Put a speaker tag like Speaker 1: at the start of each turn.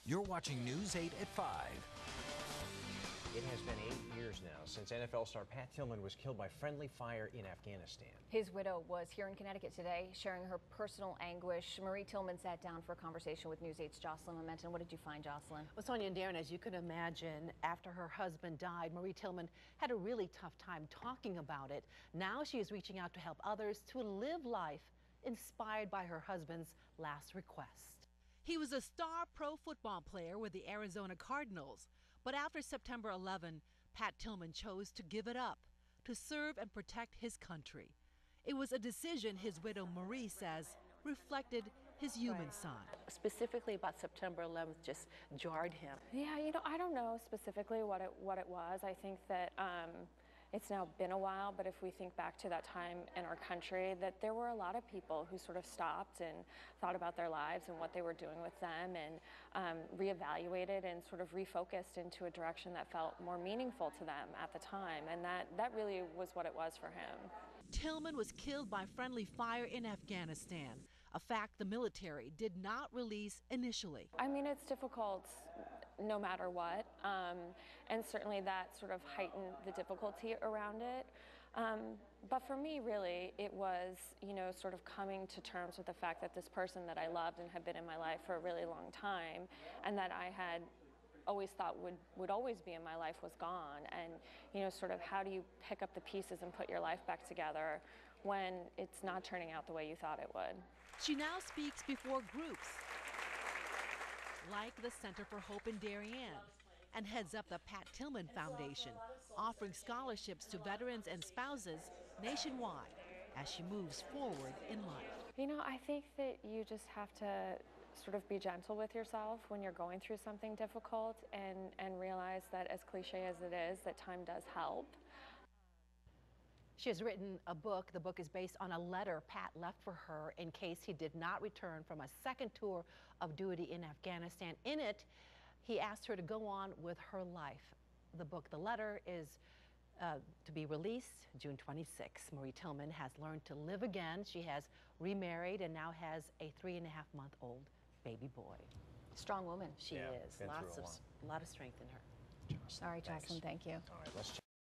Speaker 1: You're watching News 8 at 5.
Speaker 2: It has been 8 years now since NFL star Pat Tillman was killed by friendly fire in Afghanistan.
Speaker 3: His widow was here in Connecticut today sharing her personal anguish. Marie Tillman sat down for a conversation with News 8's Jocelyn Momentum. What did you find, Jocelyn?
Speaker 4: Well, Sonia and Darren, as you can imagine, after her husband died, Marie Tillman had a really tough time talking about it. Now she is reaching out to help others to live life inspired by her husband's last request.
Speaker 5: He was a star pro football player with the Arizona Cardinals. But after September 11, Pat Tillman chose to give it up, to serve and protect his country. It was a decision his widow Marie says reflected his human side.
Speaker 4: Specifically about September 11th just jarred him.
Speaker 6: Yeah, I don't know specifically what it was. I think that it's now been a while, but if we think back to that time in our country, that there were a lot of people who sort of stopped and thought about their lives and what they were doing with them, and reevaluated and sort of refocused into a direction that felt more meaningful to them at the time, and that really was what it was for him.
Speaker 5: Tillman was killed by friendly fire in Afghanistan, a fact the military did not release initially.
Speaker 6: I mean, it's difficult no matter what, and certainly that sort of heightened the difficulty around it. But for me, really, it was, sort of coming to terms with the fact that this person that I loved and had been in my life for a really long time, and that I had always thought would always be in my life, was gone. And sort of how do you pick up the pieces and put your life back together when it's not turning out the way you thought it would.
Speaker 5: She now speaks before groups like the Center for Hope in Darien, and heads up the Pat Tillman Foundation, offering scholarships to veterans and spouses nationwide as she moves forward in life.
Speaker 6: I think that you just have to sort of be gentle with yourself when you're going through something difficult, and realize that, as cliche as it is, that time does help.
Speaker 4: She has written a book. The book is based on a letter Pat left for her in case he did not return from a second tour of duty in Afghanistan. In it, he asked her to go on with her life. The book, the letter, is to be released June 26. Marie Tillman has learned to live again. She has remarried and now has a 3.5-month-old baby boy.
Speaker 3: Strong woman.
Speaker 4: She is. A lot of strength in her.
Speaker 3: All right, Jocelyn, thank you.
Speaker 2: All right, let's check.